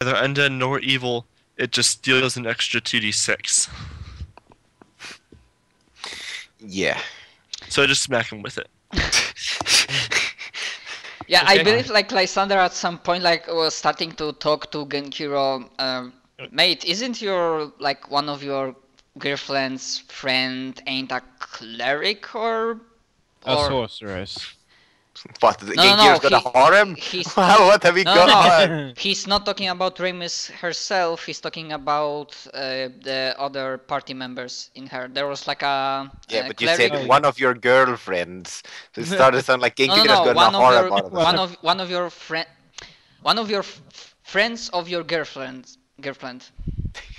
neither undead nor evil. It just deals an extra 2d6. Yeah. So I just smack him with it. Yeah, Okay. I believe like Lysander at some point like was starting to talk to Genkiro. Mate, isn't your like one of your girlfriend's friend ain't a cleric or A sorceress. What? The No, Genkiro's got a harem? he's What have we got? no. He's not talking about Remus herself. He's talking about the other party members in her. There was like a Yeah, but you cleric. said one of your girlfriends. So it started to sound like No, Genkiro's no, no. got a harem out of it. One of your friends of your girlfriend.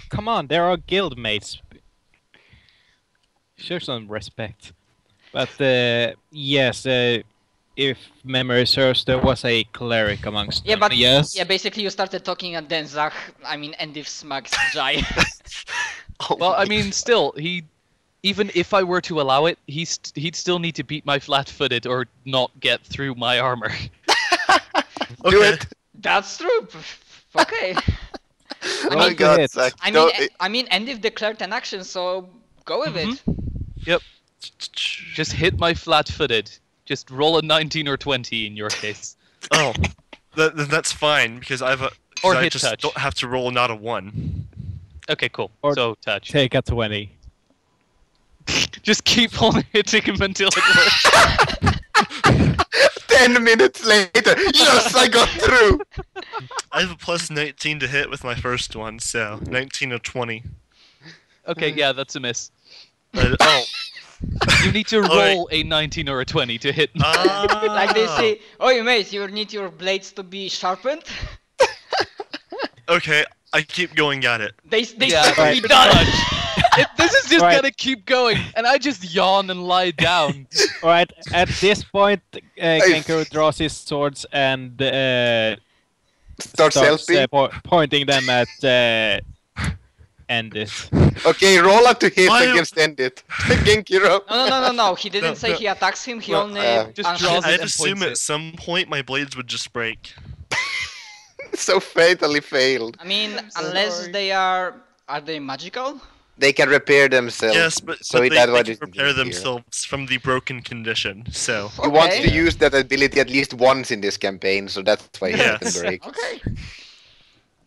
Come on, there are guild mates. Show some respect. But yes, if memory serves, there was a cleric amongst Yeah, them. but yes. yeah, basically you started talking and then Zach, Endiv smacks Jai. Well, I mean, still, even if I were to allow it, he'd still need to beat my flat-footed or not get through my armor. Do it! That's true. Okay. Oh my god, Zach. Endiv declared an action, so go with it. Yep. Just hit my flat-footed. Just roll a 19 or 20 in your case. Oh, that's fine because I hit just touch. don't have to roll not a 1. Okay, cool. Or so touch. Take a 20. Just keep on hitting him until it works. 10 minutes later, yes, I got through! I have a plus 19 to hit with my first one, so 19 or 20. Okay, yeah, that's a miss. Oh. You need to roll a 19 or a 20 to hit. Like they say, oh mate, you need your blades to be sharpened. Okay, I keep going at it. They Yeah, say to right. be done. This is just Right. gonna keep going, and I just yawn and lie down. Alright, at this point, Genkiro draws his swords and Start selfie. pointing them at Endis. Okay, roll up to hit Why- against Endit. Genkiro. No. He didn't say he attacks him. He only just draws it I'd and assume points at it. some point my blades would just break. So fatally failed. I mean, unless they are they magical? They can repair themselves. Yes, but so they that's why can this repair is here. themselves from the broken condition, so... He wants Okay. to use that ability at least once in this campaign, so that's why he Yes. doesn't break. Okay.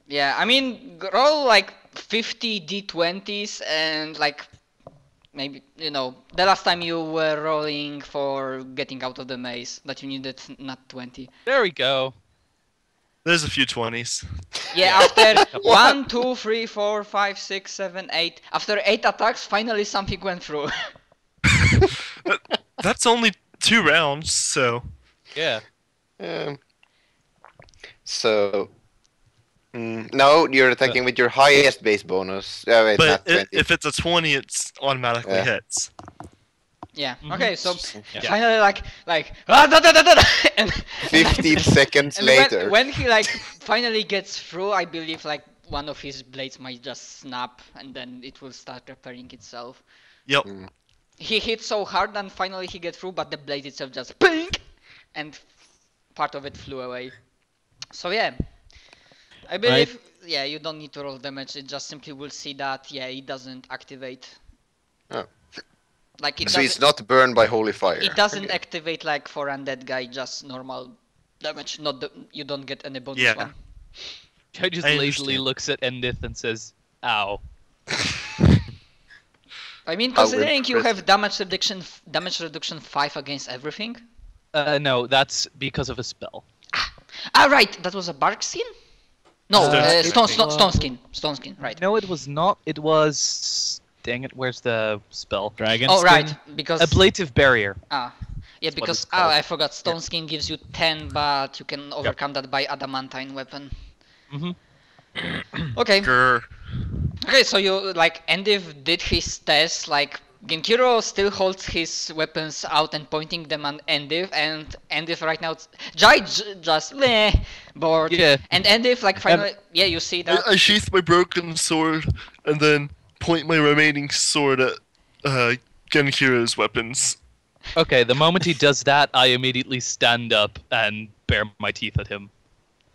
Yeah, I mean, roll like 50 d20s and like maybe the last time you were rolling for getting out of the maze that you needed not 20. There we go. There's a few 20s. Yeah, after 1, 2, 3, 4, 5, 6, 7, 8. After 8 attacks, finally something went through. That's only 2 rounds, so... Yeah. So... no, you're attacking with your highest base bonus. Wait, But not 20. if it's a 20, it's automatically Yeah. hits. Yeah. Okay, so Yeah. finally like and 15 seconds and later. when he like finally gets through, I believe like one of his blades might just snap and then it will start repairing itself. Yep. He hit so hard and finally he get through, but the blade itself just pink and part of it flew away. So yeah, I believe yeah, you don't need to roll damage. It just simply will see that it doesn't activate. Oh. Like it So doesn't, it's not burned by holy fire. it doesn't Okay. activate like for undead guy, just normal damage. Not you don't get any bonus Yeah. one. I just I lazily understand. looks at Endith and says, "Ow." I mean, How considering you have impressive. damage reduction 5 against everything. No, that's because of a spell. Ah, right, that was a bark skin. No, Stone skin. stone skin, right. No, it was not. It was. Dang it! Where's the spell? Dragon Oh, skin? right, because Ablative barrier. yeah, what because it's called. I forgot. Stone skin gives you 10, but you can overcome that by adamantine weapon. Mhm. Okay. Grr. Okay, so you like Endiv did his test. Like Genkiro still holds his weapons out and pointing them at Endiv, and Endiv right now Jai just meh, bored. Yeah. And Endiv like finally you see that. I sheath my broken sword and then point my remaining sword at Genkiro's weapons. Okay, the moment he does that, I immediately stand up and bare my teeth at him.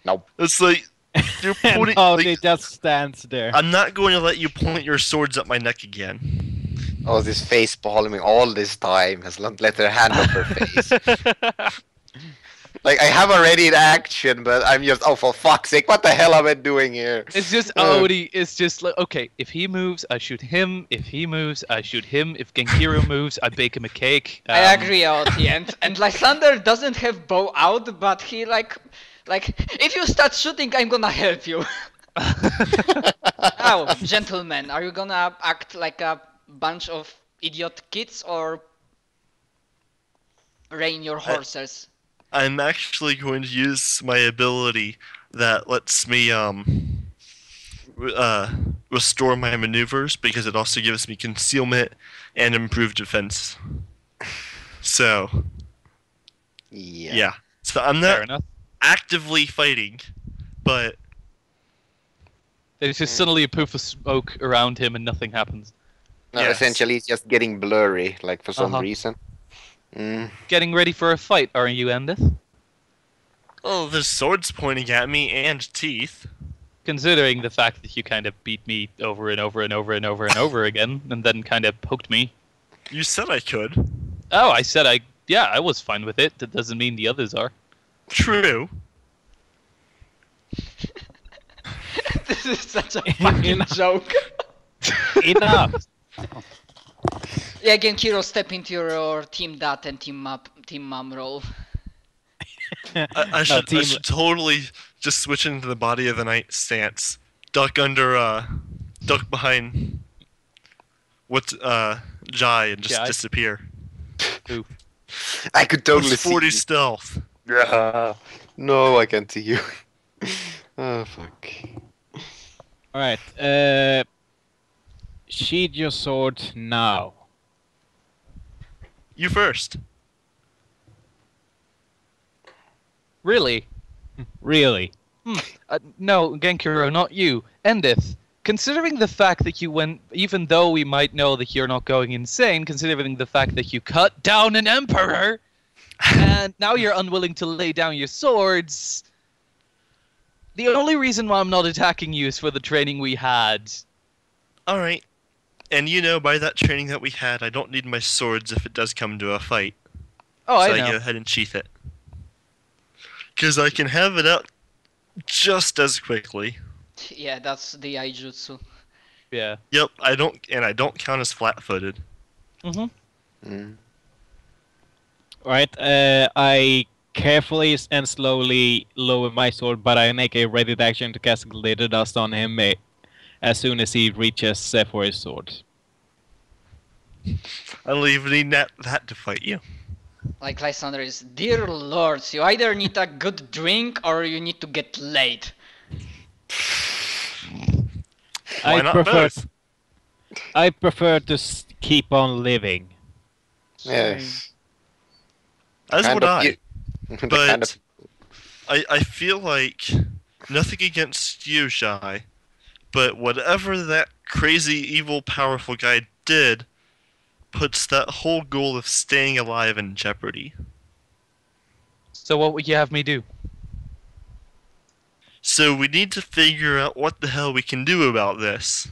Nope. It's like You're And putting. now like, it just stands there. I'm not going to let you point your swords at my neck again. Oh, this face palming all this time has not let her hand off her face. Like, I have already in action, but I'm just, oh, for fuck's sake, what the hell am I doing here? It's just Odie. It's just like, okay, if he moves, I shoot him. If he moves, I shoot him. If Genkiro moves, I bake him a cake. I agree, Aoki, and Lysander doesn't have bow out, but he like, if you start shooting, I'm gonna help you. Oh, gentlemen, are you gonna act like a bunch of idiot kids or rein your horses? I'm actually going to use my ability that lets me restore my maneuvers because it also gives me concealment and improved defense. So yeah. So I'm Fair not enough. actively fighting, but There's just suddenly a poof of smoke around him and nothing happens. No, Yes. essentially it's just getting blurry, like, for some Uh-huh. reason. Mm. Getting ready for a fight, aren't you, Endith? oh, there's swords pointing at me and teeth. Considering the fact that you kind of beat me over and over and over and over and over again, and then kind of poked me. You said I could. Oh, I said I was fine with it. That doesn't mean the others are. True. This is such a fucking joke. Enough! Yeah, Genkiro, step into your team dat and team mom role. I should totally just switch into the body of the night stance. Duck behind Jai and just Jai? disappear. Ooh. I could totally Plus 40 see stealth. you. No, I can't see you. Oh, fuck. Alright, sheathe your sword now. You first. Really? Really? No, Genkiro, not you. Endith. Considering the fact that you went, even though we might know that you're not going insane, considering the fact that you cut down an emperor, and now you're unwilling to lay down your swords, the only reason why I'm not attacking you is for the training we had. Alright. And you know, by that training that we had, I don't need my swords if it does come to a fight. Oh, So I I go know. ahead and sheath it. Because I can have it out just as quickly. Yeah, that's the Aijutsu. Yeah. Yep, I don't count as flat-footed. Mm-hmm. Mm. Alright, I carefully and slowly lower my sword, but I make a ready action to cast Glitter Dust on him as soon as he reaches for his sword. I'll leave that to fight you. Like Lysander is, dear lords, you either need a good drink or you need to get laid. Why I not prefer both? I prefer to keep on living. Yes. As would I. The But kind of- I feel like nothing against you, Shy, but whatever that crazy, evil, powerful guy did puts that whole goal of staying alive in jeopardy. So what would you have me do? So we need to figure out what the hell we can do about this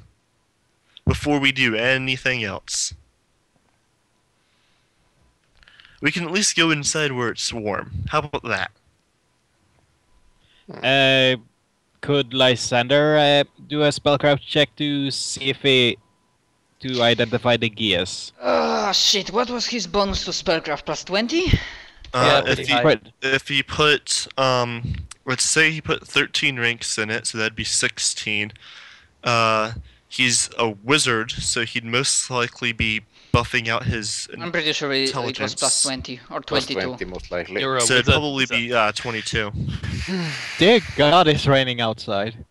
before we do anything else. We can at least go inside where it's warm. How about that? Could Lysander do a spellcraft check to see if to identify the gears? Ah, shit, what was his bonus to spellcraft? Plus 20? Yeah, if pretty he high. if he put let's say he put 13 ranks in it, so that'd be 16. He's a wizard, so he'd most likely be buffing out his. I'm pretty sure it was Intelligence. plus 20 or plus 22. 20 most likely. You're a So it'd wizard, probably so- be 22. Dear God, it's raining outside.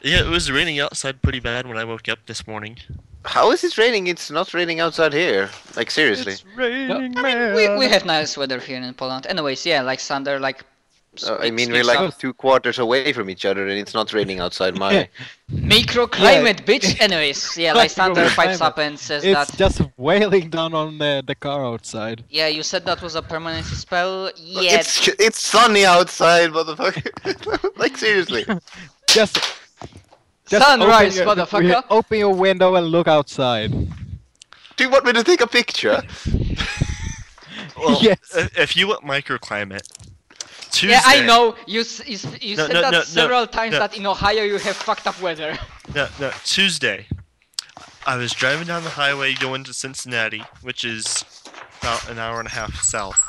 Yeah, it was raining outside pretty bad when I woke up this morning. How is it raining? It's not raining outside here. Like, seriously. It's raining, I mean, we have nice weather here in Poland. Anyways, yeah, Lysander, like, I mean, we're speaks like up. 2 quarters away from each other, and it's not raining outside my. Microclimate, bitch! Anyways, yeah, Lysander pipes Microclimate. up and says It's that. just wailing down on the car outside. Yeah, you said that was a permanency spell. Yeah, It's sunny outside, motherfucker. Like seriously. Just sunrise, motherfucker! Open your window and look outside. Do you want me to take a picture? Well, Yes. if you want microclimate, Tuesday. Yeah, I know. You No, said no, that no, several times no. that in Ohio you have fucked up weather. No, Tuesday. I was driving down the highway going to Cincinnati, which is about an hour and a half south.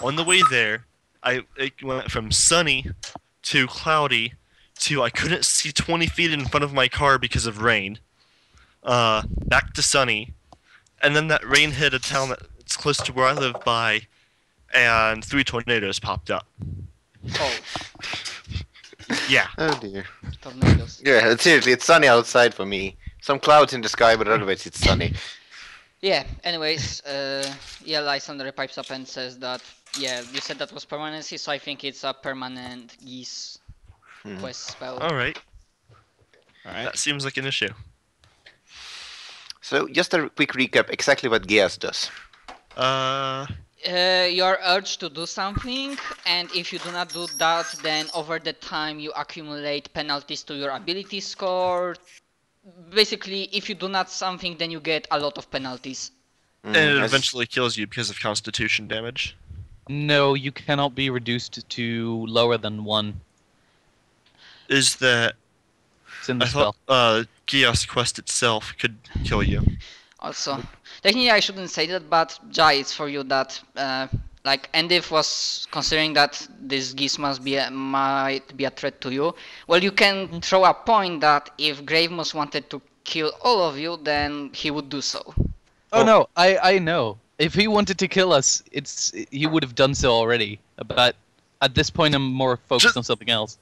On the way there, it went from sunny to cloudy to I couldn't see 20 feet in front of my car because of rain. Back to sunny, and then that rain hit a town that's close to where I live by, and 3 tornadoes popped up. Oh, Yeah. Oh dear. tornadoes. Yeah, seriously, it's sunny outside for me. Some clouds in the sky, but otherwise it's sunny. Yeah, anyways, yeah, Lysander pipes up and says that, yeah, you said that was permanency, so I think it's a permanent geese quest spell. Alright. Alright. That seems like an issue. So, just a quick recap: exactly what Geas does. You are urged to do something, and if you do not do that, then over the time you accumulate penalties to your ability score. Basically, if you do not something, then you get a lot of penalties. And it as- eventually kills you because of constitution damage. No, you cannot be reduced to lower than 1. Is that It's in the I spell. thought Gios quest itself could kill you. Also, technically I shouldn't say that, but Jai, it's for you that, like, Endif was considering that this geese might be a threat to you. Well, you can throw a point that if Gravemoss wanted to kill all of you, then he would do so. Oh no, I know. If he wanted to kill us, he would have done so already. But at this point, I'm more focused on something else.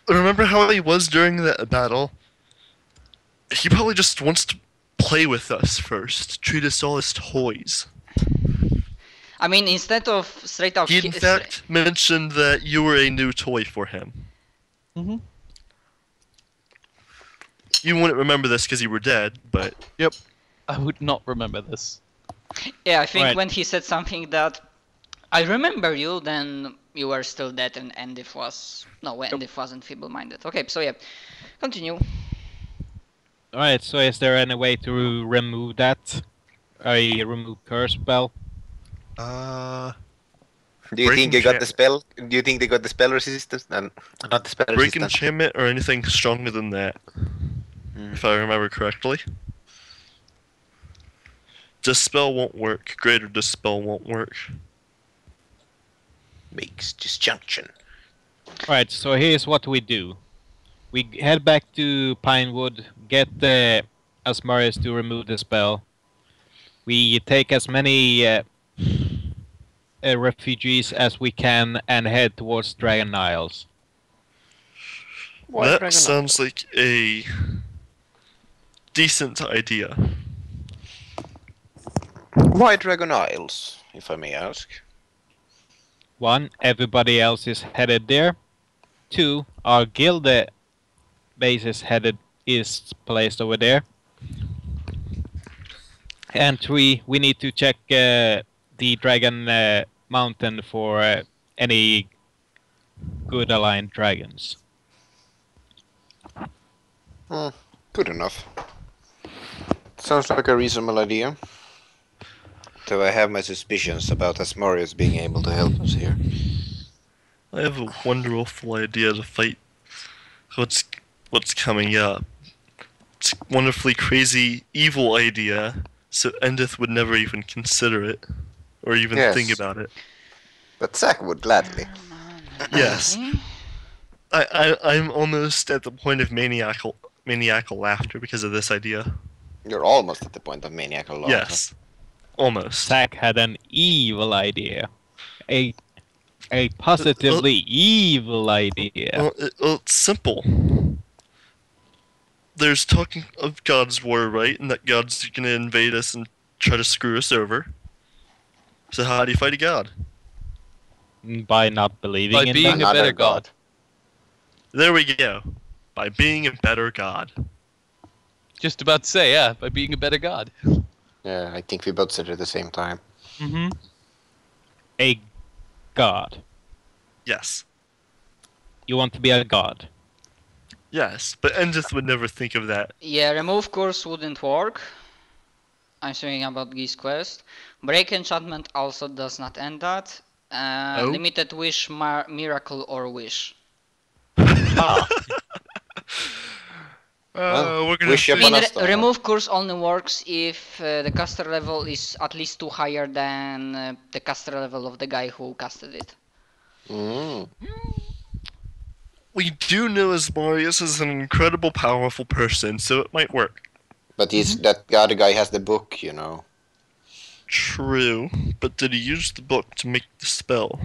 Remember how he was during that battle? He probably just wants to play with us first, treat us all as toys. I mean, instead of straight out He in fact mentioned that you were a new toy for him. Mm-hmm. You wouldn't remember this because you were dead, but Yep. I would not remember this. yeah, I think Right. when he said something that I remember you, then you were still dead, and Endif was Endif wasn't feeble-minded. Okay, so yeah, continue. Alright, so is there any way to remove that? I remove curse spell? Do you Break think they got the enchantment. spell? Do you think they got the spell resistance? Not the spell break resistance. enchantment or anything stronger than that, if I remember correctly. Dispel won't work. Greater Dispel won't work. Makes disjunction. Alright, so here's what we do. We head back to Pinewood, get the Asmarius to remove the spell. We take as many refugees as we can and head towards Dragon Isles. That sounds like a decent idea. Why Dragon Isles, if I may ask? 1, everybody else is headed there. 2, our guild base is placed over there. And 3, we need to check the Dragon Mountain for any good aligned dragons. Good enough. Sounds like a reasonable idea. Though I have my suspicions about Asmarius being able to help us here. I have a wonderful idea to fight what's coming up. It's a wonderfully crazy, evil idea, so Endith would never even consider it, or even Yes. think about it. But Zack would gladly. Yes. I'm almost at the point of maniacal laughter because of this idea. You're almost at the point of maniacal laughter. Yes. Almost. Zack had an evil idea. A positively evil idea. Well, it's simple. There's talking of God's war, right? And that God's gonna invade us and try to screw us over. So how do you fight a god? By not believing By in being them. a better Another god. There we go. By being a better god. Just about to say, yeah, by being a better god. Yeah, I think we both said it at the same time. Mm-hmm. A god. Yes. You want to be a god. Yes, but Endith would never think of that. Yeah, remove curse wouldn't work. I'm saying about Geese Quest. Break enchantment also does not end that. Limited wish, miracle, or wish. We're gonna wish see. upon a star. Remove curse only works if the caster level is at least 2 higher than the caster level of the guy who casted it. Mm. We do know Asmodeus is an incredible powerful person, so it might work. But that other guy has the book, you know. True, but did he use the book to make the spell?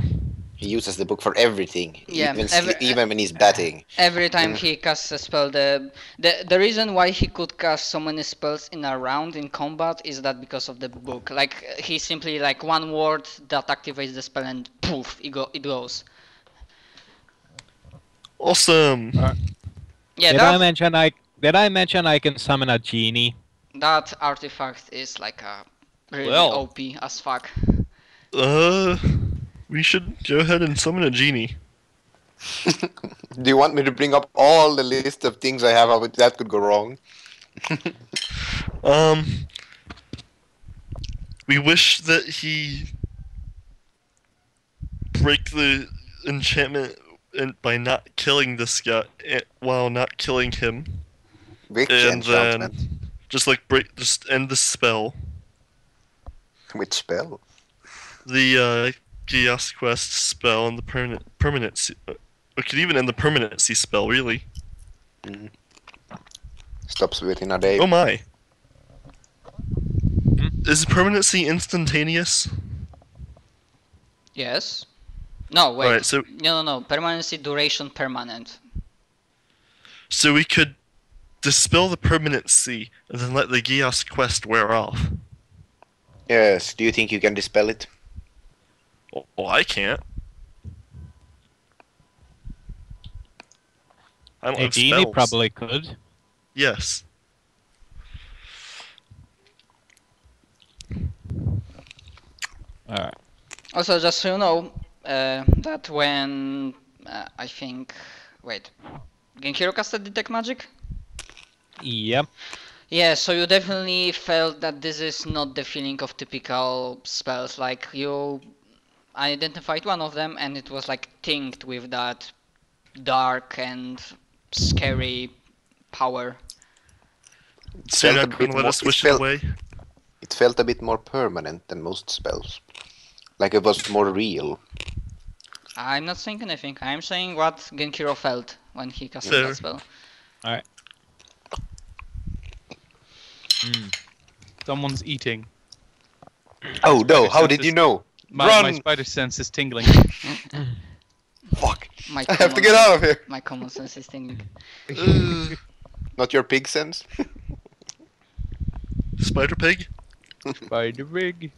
He uses the book for everything, Yeah, even when he's batting. Every time he casts a spell, the reason why he could cast so many spells in a round in combat is that because of the book. Like he simply like one word that activates the spell and poof, it goes. Awesome. Yeah, Did I mention I can summon a genie? that artifact is like a really Well. OP as fuck. We should go ahead and summon a genie. Do you want me to bring up all the list of things I have that could go wrong? We wish that he break the enchantment by not killing this guy while not killing him, Which and enchantment? then just end the spell. Which spell? The Chaos Quest spell and the permanency. It could even end the permanency spell, really. Stops within a day. Oh my. Is permanency instantaneous? Yes. No, wait. Alright, so No. Permanency duration permanent. we could dispel the permanency and then let the Chaos Quest wear off. Yes. Do you think you can dispel it? Well, I can't. I don't A have genie spells. probably could. Yes. Alright. Also, just so you know, that when I think, wait, Genkiru casted Detect Magic? Yep. Yeah, so you definitely felt that this is not the feeling of typical spells. Like you identified one of them, and it was like tinged with that dark and scary power. So you're Felt a not bit going to let more- us wish it it felt- away? It felt a bit more permanent than most spells. Like it was more real. I'm not saying anything. I'm saying what Genkiru felt when he casted Fair. that spell. Someone's eating. Oh no! Spider How sense did is- you know? My Run! spider sense is tingling. Fuck! My I have to common- get out of here. My common sense is tingling. Not your pig sense. Spider Pig? Spider rig.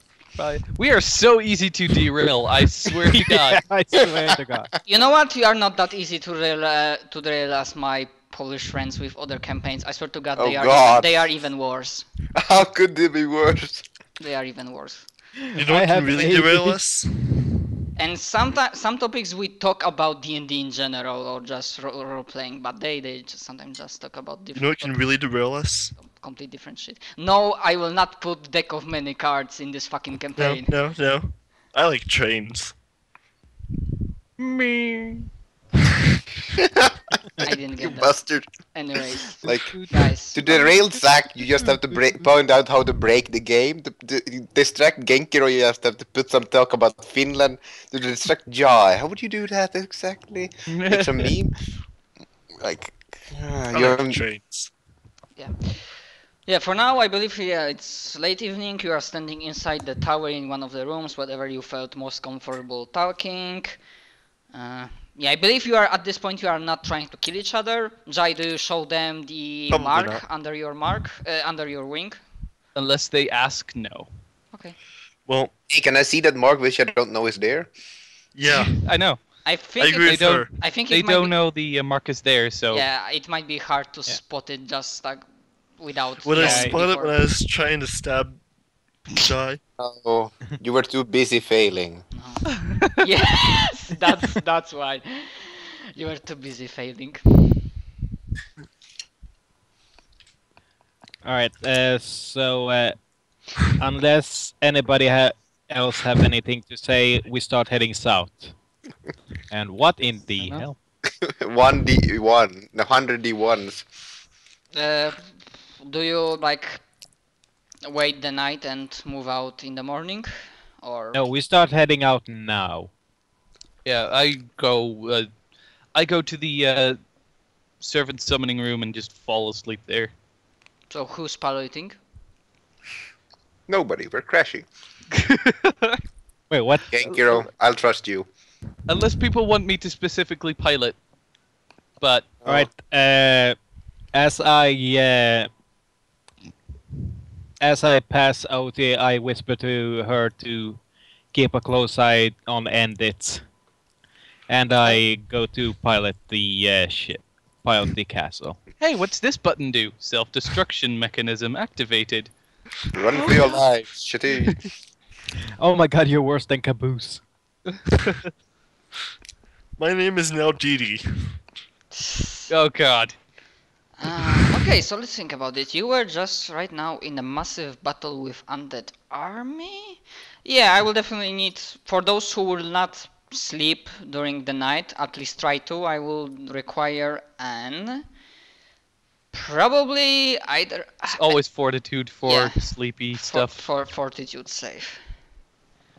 We are so easy to derail, I swear to God. I swear to God. You know what? You are not that easy to derail as my Polish friends with other campaigns. I swear to God, Oh, they are God. they are even worse. How could they be worse? They are even worse. You know I what have can really a- derail us? And sometimes some topics we talk about D&D in general or just role playing, but they just sometimes just talk about You different. know what can really derail us? Complete different shit. No, I will not put deck of many cards in this fucking No, campaign. no, no. I like trains. Me. I didn't You get that. bastard! Anyways, Like guys. to derail Zack, you just have to point out how to break the game. To distract Genkiro, you just have to put some talk about Finland. To distract Jai, how would you do that exactly? It's a meme. Like I you're like trains. Yeah, for now I believe it's late evening. You are standing inside the tower in one of the rooms, whatever you felt most comfortable talking. Yeah, I believe you are at this point. You are not trying to kill each other. Jai, do you show them the Probably mark not. under your wing? Unless they ask, no. Okay. Well, Hey, can I see that mark which I don't know is there? Yeah, I know. I I think agree it, with don't- her. I think They it might don't be, know the mark is there, so yeah, it might be hard to Yeah. spot it just like without When I Yeah, knowing spotted it before. when I was trying to stab Jai. Oh, you were too busy failing. No. Yes, that's why. You were too busy failing. Alright, so unless anybody else have anything to say, we start heading south. And what in the know. hell? 1D1, 100D1s. Do you like wait the night and move out in the morning, or No, we start heading out now. yeah, I go to the servant summoning room and just fall asleep there. so who's piloting? Nobody, we're crashing. Wait, what? Genkiro, I'll trust you. Unless people want me to specifically pilot. But Alright, as I pass out, I whisper to her to keep a close eye on Endit. And I go to pilot the ship. Pilot the castle. hey, what's this button do? Self-destruction mechanism activated. Run for your life, shitty. Oh my god, you're worse than Caboose. My name is now Didi. Oh god. Okay, so let's think about it. You were just right now in a massive battle with undead army? Yeah, I will definitely need, for those who will not sleep during the night, at least try to, I will require an... Probably either... It's always fortitude for Yeah. sleepy stuff. For fortitude save.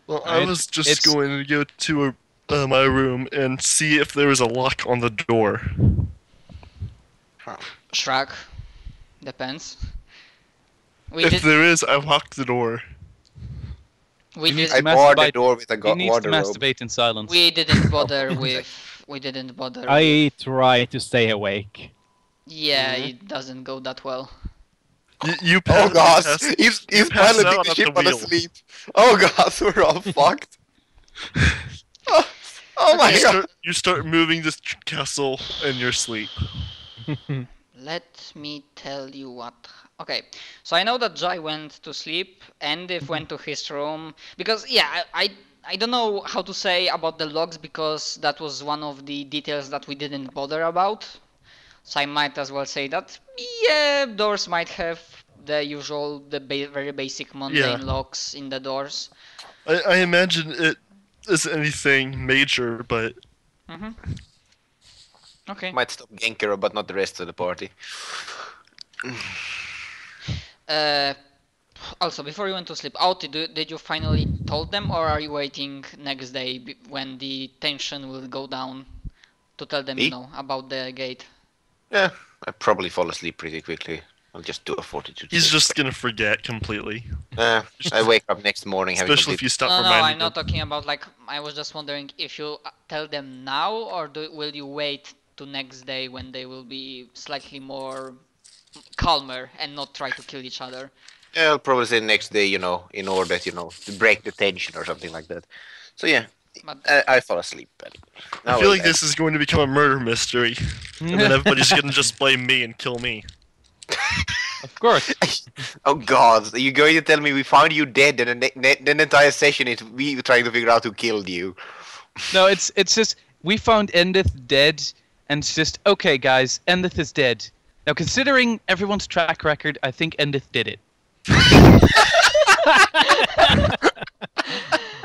Well, I Right, was just it's- going to go to my room and see if there was a lock on the door. Shrug. Depends. We If did... there is, I lock the door. We You need did... I to barred the masturbate- door with a He needs to wardrobe. masturbate in silence. We didn't bother with... We didn't bother with... I try to stay awake. Yeah, it doesn't go that well. You Oh god, he's pass piloting out the at ship the on wheel. asleep. Oh god, we're all fucked. Oh my god. You start moving this castle in your sleep. Let me tell you what... Okay, so I know that Jai went to sleep, Endif went to his room, because, yeah, I don't know how to say about the logs, because that was one of the details that we didn't bother about. So I might as well say that, yeah, doors might have the usual, very basic mundane Yeah. locks in the doors. I imagine it isn't anything major, but Mm-hmm. Okay. Might stop Genkiro, but not the rest of the party. Also, before you went to sleep, Auti, did you finally told them, or are you waiting next day when the tension will go down to tell them, Me? you know, about the gate? Yeah, I probably fall asleep pretty quickly. I'll just do a fortitude. he's save. just gonna forget completely. I wake up next morning having Especially if complete... you stop No, reminding I'm not him. talking about, like, I was just wondering if you tell them now, or will you wait to next day when they will be slightly more calmer and not try to kill each other? Yeah, I'll probably say next day, you know, in order, you know, to break the tension or something like that. So yeah, But I fall asleep. I feel like this is going to become a murder mystery, and then everybody's gonna just blame me and kill me. Of course. Oh god, you're going to tell me we found you dead and the entire session is we trying to figure out who killed you. No, it's just we found Endith dead, and it's just okay, guys. Endith is dead. Now, considering everyone's track record, I think Endith did it.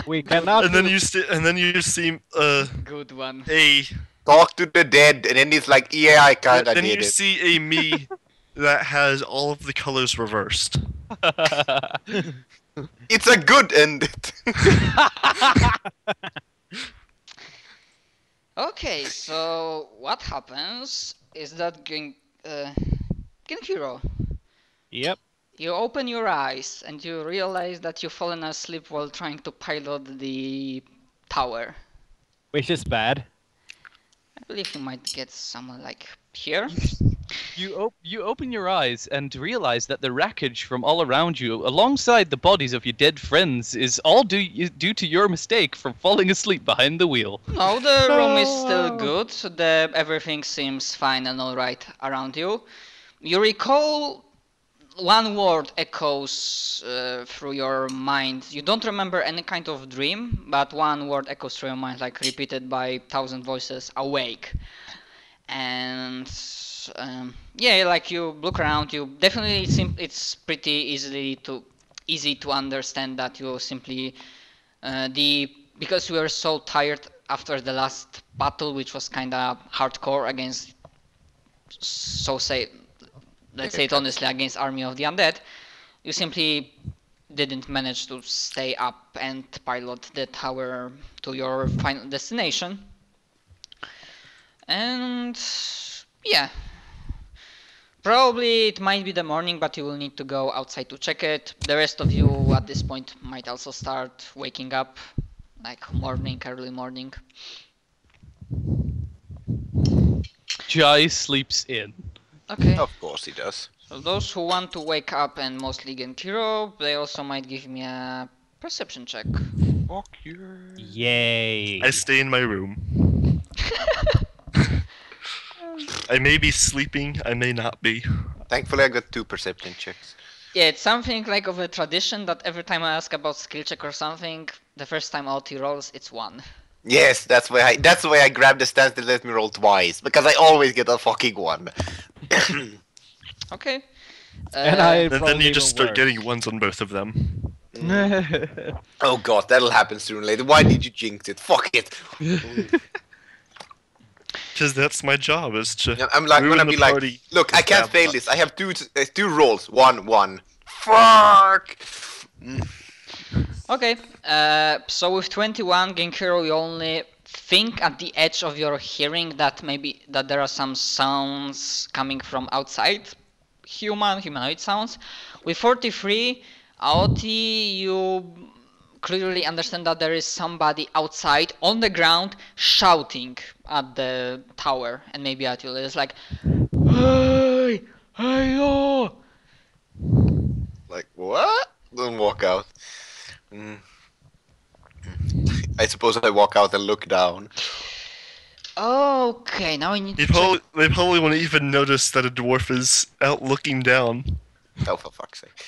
We cannot. And then you see good one. a Talk to the dead, and then he's like, yeah, I kinda then did you it. see a me that has all of the colors reversed. It's a good end. Okay, so what happens is that Genkiro, Yep. you open your eyes and you realize that you've fallen asleep while trying to pilot the tower. Which is bad. I believe you might get someone like here. You open your eyes and realize that the wreckage from all around you, alongside the bodies of your dead friends, is all due to your mistake from falling asleep behind the wheel. No, the room is still good. Everything seems fine and alright around you. You recall one word echoes through your mind. You don't remember any kind of dream, but one word echoes through your mind, like repeated by 1,000 voices, awake. And yeah, like you look around, you definitely it's pretty easy to understand that you simply because you were so tired after the last battle, which was kind of hardcore against, let's say it honestly, against Army of the Undead, you simply didn't manage to stay up and pilot the tower to your final destination. And yeah, probably it might be the morning, but you will need to go outside to check it. The rest of you at this point might also start waking up, like early morning. Jai sleeps in. Okay. Of course he does. So those who want to wake up, and mostly Genkiro, they also might give me a perception check. Fuck you. Yay! I stay in my room. I may be sleeping, I may not be. Thankfully I got 2 perception checks. Yeah, it's something like of a tradition that every time I ask about skill check or something, the first time out he rolls, it's 1. Yes, that's why I grabbed the stance that let me roll twice, because I always get a fucking 1. Okay. And then you just start getting ones on both of them. Oh god, that'll happen sooner or later. Why did you jinx it? Fuck it. Because that's my job, is to I'm like ruin gonna the be like, party look, I with can't bad fail luck. this. I have two rolls. 1-1. Fuck. Okay, so with 21, Genkiro, you only think at the edge of your hearing that there are some sounds coming from outside, humanoid sounds. With 43, Aoti, you clearly understand that there is somebody outside on the ground shouting at the tower, and maybe at you. It's like, hey, hey, oh! Like what? Don't walk out. I suppose I walk out and look down. Okay, now I need They to check. probably won't even notice that a dwarf is out looking down. Oh, for fuck's sake.